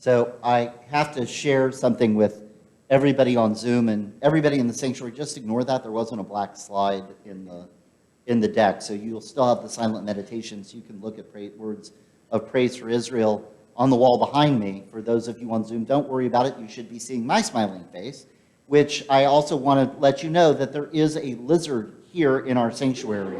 So I have to share something with everybody on Zoom and everybody in the sanctuary. Just ignore that. There wasn't a black slide in the deck. So you'll still have the silent meditations. You can look at words of praise for Israel on the wall behind me. For those of you on Zoom, don't worry about it. You should be seeing my smiling face, which I also want to let you know that there is a lizard here in our sanctuary.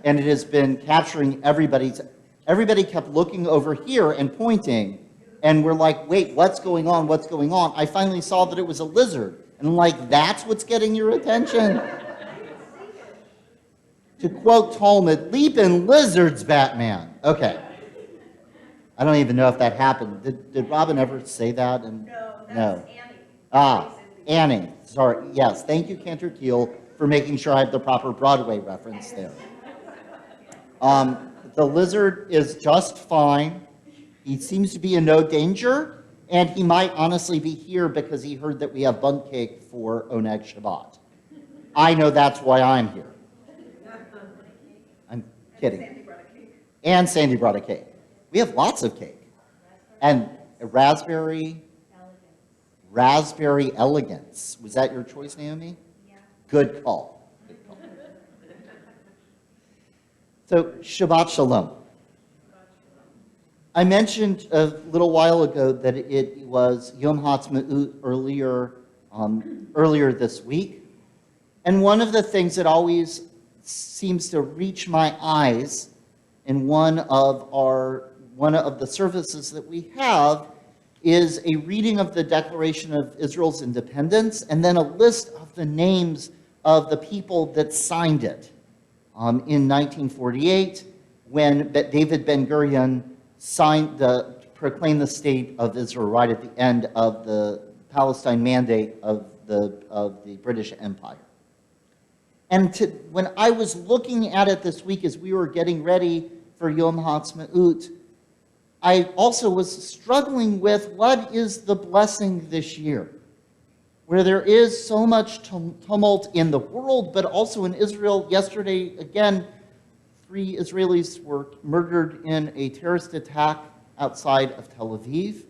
And it has been capturing everybody's. Everybody kept looking over here and pointing. And we're like, wait, what's going on? What's going on? I finally saw that it was a lizard. And I'm like, that's what's getting your attention? To quote Talmud, leaping lizards, Batman. Okay. I don't even know if that happened. Did Robin ever say that? No. Annie. Annie. Sorry. Yes. Thank you, Cantor Keel, for making sure I have the proper Broadway reference there. The lizard is just fine. He seems to be in no danger, and he might honestly be here because he heard that we have bundt cake for Oneg Shabbat. I know that's why I'm here. I'm kidding. And Sandy brought a cake. We have lots of cake. And raspberry elegance. Was that your choice, Naomi? Yeah. Good call. Good call. So, Shabbat Shalom. I mentioned a little while ago that it was Yom HaTzmaut earlier this week. And one of the things that always seems to reach my eyes in one of the services that we have is a reading of the Declaration of Israel's independence and then a list of the names of the people that signed it. In 1948, when David Ben-Gurion proclaimed the state of Israel right at the end of the Palestine Mandate of the British Empire. And when I was looking at it this week as we were getting ready for Yom HaTzmaut, I also was struggling with what is the blessing this year, where there is so much tumult in the world, but also in Israel. Yesterday, again, 3 Israelis were murdered in a terrorist attack outside of Tel Aviv.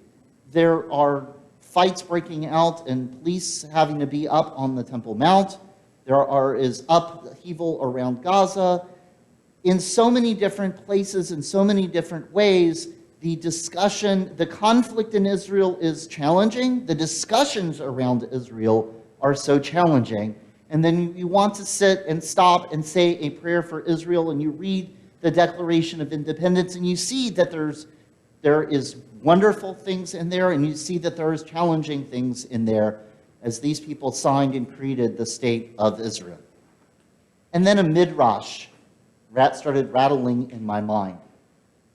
There are fights breaking out and police having to be up on the Temple Mount. There is upheaval around Gaza. In so many different places, in so many different ways, the conflict in Israel is challenging. The discussions around Israel are so challenging. And then you want to sit and stop and say a prayer for Israel, and you read the Declaration of Independence, and you see that there is wonderful things in there, and you see that there is challenging things in there as these people signed and created the state of Israel. And then a midrash started rattling in my mind.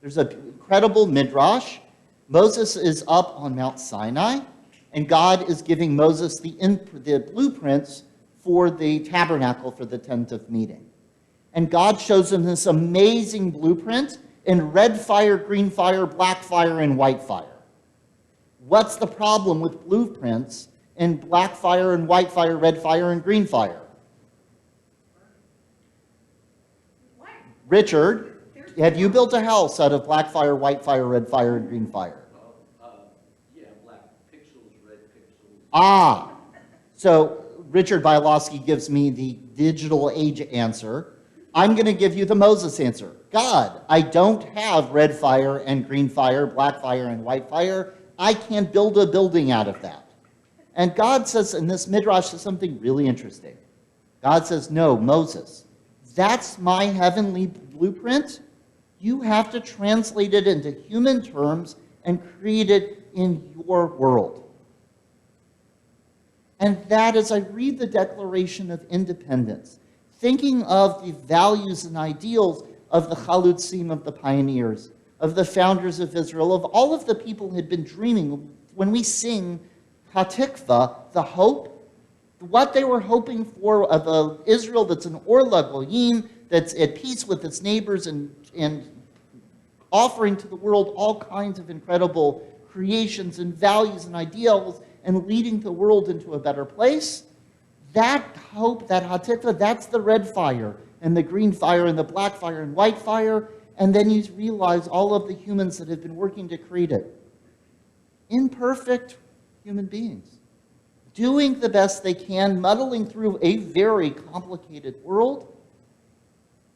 There's an incredible midrash. Moses is up on Mount Sinai, and God is giving Moses the blueprints for the tabernacle for the tent of meeting. And God shows him this amazing blueprint in red fire, green fire, black fire, and white fire. What's the problem with blueprints in black fire and white fire, red fire, and green fire? What? Richard, have you built a house out of black fire, white fire, red fire, and green fire? Yeah, black pixels, red pixels. So Richard Bialowski gives me the digital age answer. I'm going to give you the Moses answer. God, I don't have red fire and green fire, black fire and white fire. I can't build a building out of that. And God says, in this midrash, says something really interesting. God says, no, Moses, that's my heavenly blueprint. You have to translate it into human terms and create it in your world. And that, as I read the Declaration of Independence, thinking of the values and ideals of the Chalutzim, of the pioneers, of the founders of Israel, of all of the people who had been dreaming, when we sing Hatikva, the hope, what they were hoping for of an Israel that's an Or LaGoyim, that's at peace with its neighbors and offering to the world all kinds of incredible creations and values and ideals, and leading the world into a better place. That hope, that Hatikva, that's the red fire, and the green fire, and the black fire, and white fire, and then you realize all of the humans that have been working to create it. imperfect human beings, doing the best they can, muddling through a very complicated world.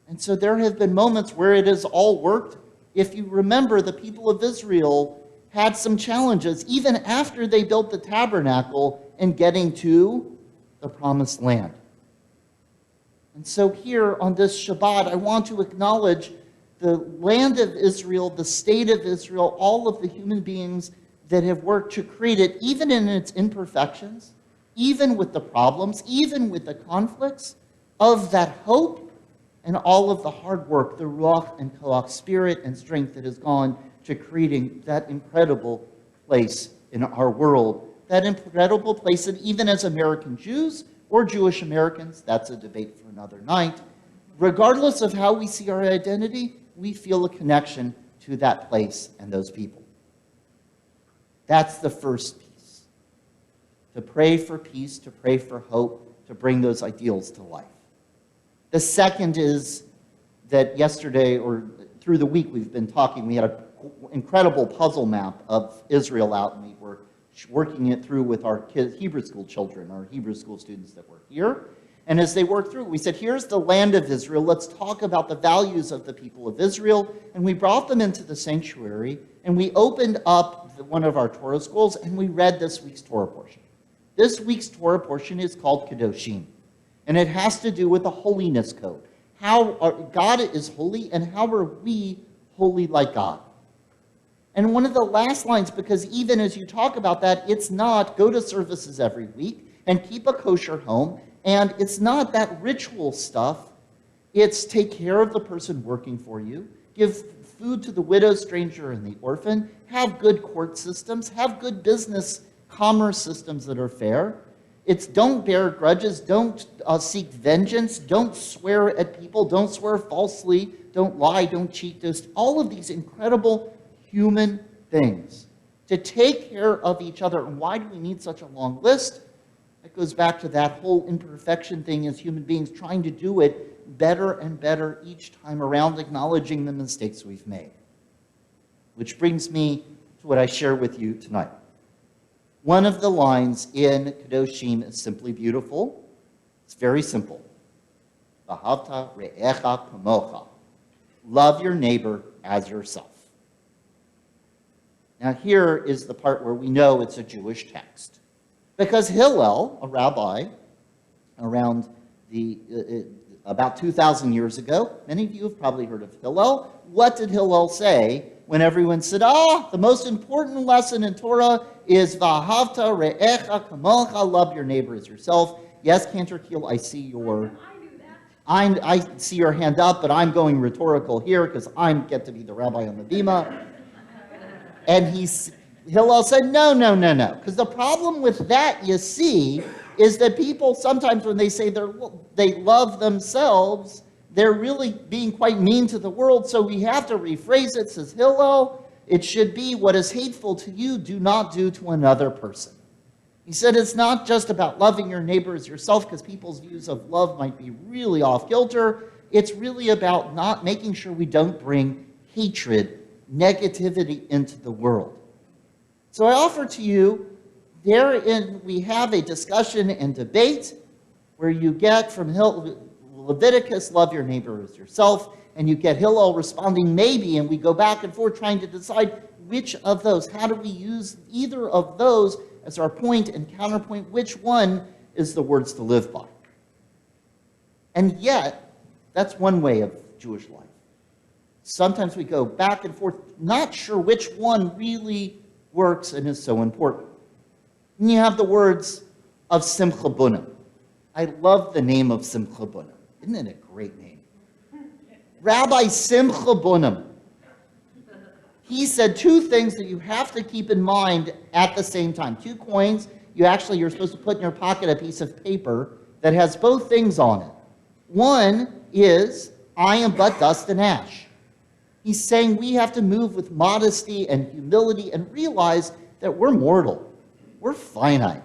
And so there have been moments where it has all worked. If you remember, the people of Israel had some challenges, even after they built the tabernacle and getting to the promised land. And so here on this Shabbat, I want to acknowledge the land of Israel, the state of Israel, all of the human beings that have worked to create it, even in its imperfections, even with the problems, even with the conflicts, of that hope and all of the hard work, the Ruach and Koach spirit and strength that has gone to creating that incredible place in our world, that incredible place that even as American Jews or Jewish Americans, that's a debate for another night, regardless of how we see our identity, we feel a connection to that place and those people. That's the first piece. To pray for peace, to pray for hope, to bring those ideals to life. The second is that yesterday, or through the week we've been talking, we had an incredible puzzle map of Israel out, and we were working it through with our Hebrew school children, our Hebrew school students that were here. And as they worked through, we said, here's the land of Israel. Let's talk about the values of the people of Israel. And we brought them into the sanctuary, and we opened up one of our Torah schools, and we read this week's Torah portion. This week's Torah portion is called Kedoshim, and it has to do with the holiness code. God is holy, and how are we holy like God? And one of the last lines, because even as you talk about that, it's not go to services every week and keep a kosher home, and it's not that ritual stuff. It's take care of the person working for you, give food to the widow, stranger, and the orphan, have good court systems, have good business commerce systems that are fair. It's don't bear grudges, don't seek vengeance, don't swear at people, don't swear falsely, don't lie, don't cheat. There's all of these incredible human things to take care of each other. And why do we need such a long list? It goes back to that whole imperfection thing as human beings, trying to do it better and better each time around, acknowledging the mistakes we've made. Which brings me to what I share with you tonight. One of the lines in Kedoshim is simply beautiful. It's very simple. V'ahavta re'echa kamocha. Love your neighbor as yourself. Now here is the part where we know it's a Jewish text. Because Hillel, a rabbi, around about 2,000 years ago, many of you have probably heard of Hillel. What did Hillel say when everyone said, the most important lesson in Torah is V'ahavta re'echa kamocha, love your neighbor as yourself? Yes, Cantor Keel, I see I see your hand up, but I'm going rhetorical here because I get to be the rabbi on the bima. And Hillel said, no. Because the problem with that, you see, is that people sometimes when they say they love themselves, they're really being quite mean to the world. So we have to rephrase it, says Hillel. It should be, what is hateful to you, do not do to another person. He said it's not just about loving your neighbor as yourself, because people's views of love might be really off kilter. It's really about not making sure we don't bring hatred, negativity into the world. So I offer to you, therein we have a discussion and debate where you get from Leviticus, love your neighbor as yourself, and you get Hillel responding maybe, and we go back and forth trying to decide which of those, how do we use either of those as our point and counterpoint, which one is the words to live by. And yet, that's one way of Jewish life. Sometimes we go back and forth, not sure which one really works and is so important. And you have the words of Simcha Bunim. I love the name of Simcha Bunim. Isn't it a great name? Rabbi Simcha Bunim. He said two things that you have to keep in mind at the same time. 2 coins. You're supposed to put in your pocket a piece of paper that has both things on it. One is, I am but dust and ash. He's saying we have to move with modesty and humility and realize that we're mortal. We're finite.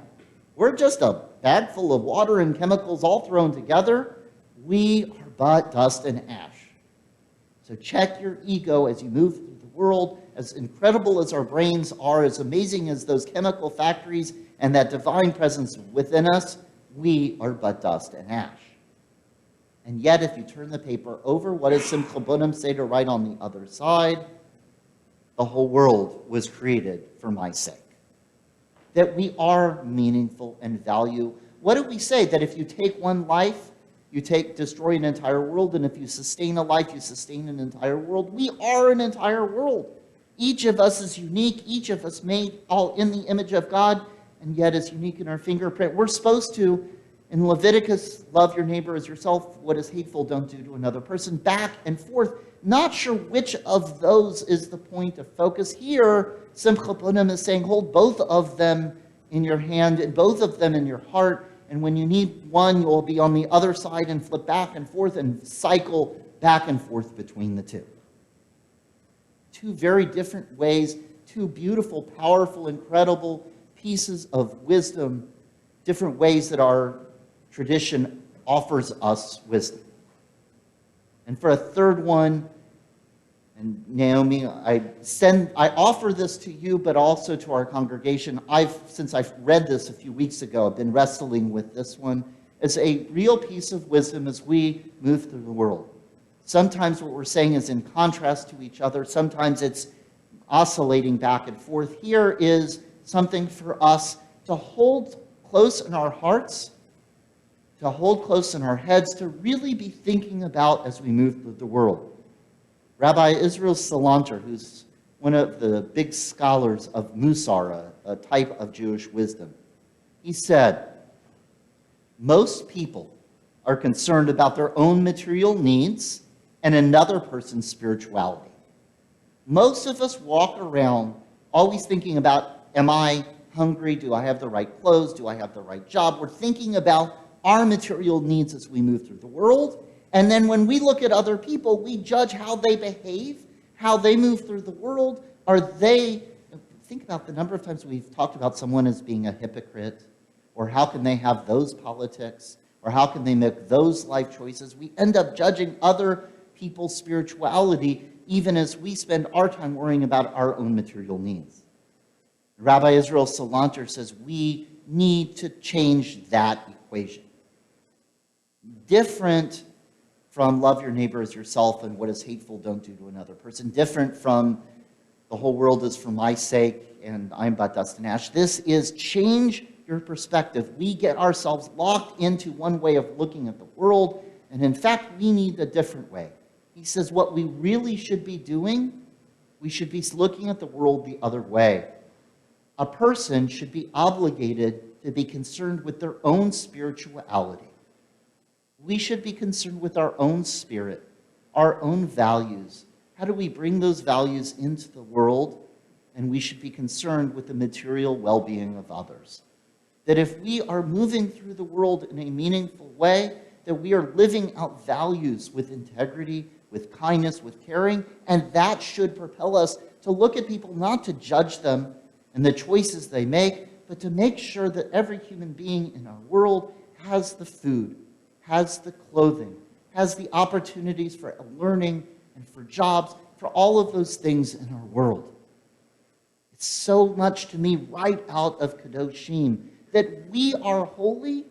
We're just a bag full of water and chemicals all thrown together. We are but dust and ash. So check your ego as you move through the world, as incredible as our brains are, as amazing as those chemical factories and that divine presence within us, we are but dust and ash. And yet, if you turn the paper over, what does Simcha Bunim say to write on the other side? The whole world was created for my sake. That we are meaningful and value. What do we say? That if you take one life, you destroy an entire world, and if you sustain a life, you sustain an entire world. We are an entire world. Each of us is unique. Each of us made all in the image of God, and yet is unique in our fingerprint. We're supposed to, in Leviticus, love your neighbor as yourself. What is hateful, don't do to another person. Back and forth. Not sure which of those is the point of focus. Here, Simcha Bunim is saying, hold both of them in your hand and both of them in your heart. And when you need one, you'll be on the other side and flip back and forth and cycle back and forth between the two. Two very different ways, two beautiful, powerful, incredible pieces of wisdom, different ways that our tradition offers us wisdom. And for a third one, and Naomi, I offer this to you, but also to our congregation. Since I've read this a few weeks ago, I've been wrestling with this one as a real piece of wisdom as we move through the world. Sometimes what we're saying is in contrast to each other. Sometimes it's oscillating back and forth. Here is something for us to hold close in our hearts, to hold close in our heads, to really be thinking about as we move through the world. Rabbi Israel Salanter, who's one of the big scholars of Musar, a type of Jewish wisdom, he said, most people are concerned about their own material needs and another person's spirituality. Most of us walk around always thinking about, am I hungry? Do I have the right clothes? Do I have the right job? We're thinking about our material needs as we move through the world. And then when we look at other people, we judge how they behave, how they move through the world. Think about the number of times we've talked about someone as being a hypocrite, or how can they have those politics, or how can they make those life choices. We end up judging other people's spirituality, even as we spend our time worrying about our own material needs. Rabbi Israel Salanter says we need to change that equation. Different from love your neighbor as yourself and what is hateful, don't do to another person. Different from the whole world is for my sake and I'm but dust and ash. This is change your perspective. We get ourselves locked into one way of looking at the world, and in fact, we need a different way. He says what we really should be doing, we should be looking at the world the other way. A person should be obligated to be concerned with their own spirituality. We should be concerned with our own spirit, our own values. How do we bring those values into the world? And we should be concerned with the material well-being of others. That if we are moving through the world in a meaningful way, that we are living out values with integrity, with kindness, with caring, and that should propel us to look at people, not to judge them and the choices they make, but to make sure that every human being in our world has the food, has the clothing, has the opportunities for learning and for jobs, for all of those things in our world. It's so much to me right out of Kedoshim that we are holy,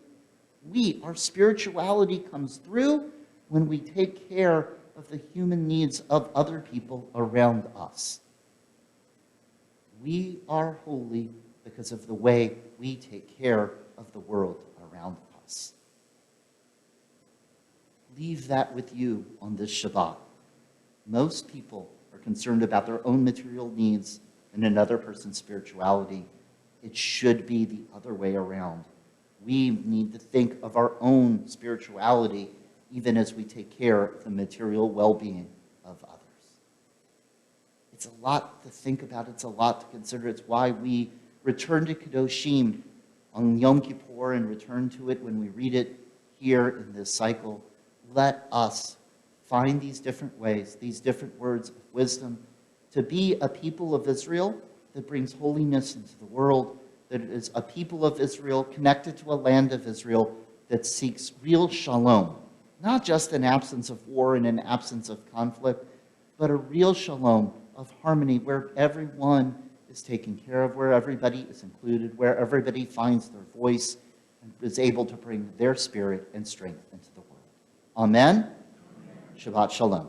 our spirituality comes through when we take care of the human needs of other people around us. We are holy because of the way we take care of the world around us. Leave that with you on this Shabbat. Most people are concerned about their own material needs and another person's spirituality. It should be the other way around. We need to think of our own spirituality even as we take care of the material well-being of others. It's a lot to think about. It's a lot to consider. It's why we return to Kedoshim on Yom Kippur and return to it when we read it here in this cycle. Let us find these different ways, these different words of wisdom, to be a people of Israel that brings holiness into the world, that is a people of Israel connected to a land of Israel that seeks real shalom, not just an absence of war and an absence of conflict, but a real shalom, of harmony where everyone is taken care of, where everybody is included, where everybody finds their voice and is able to bring their spirit and strength into the world. Amen? Shabbat Shalom.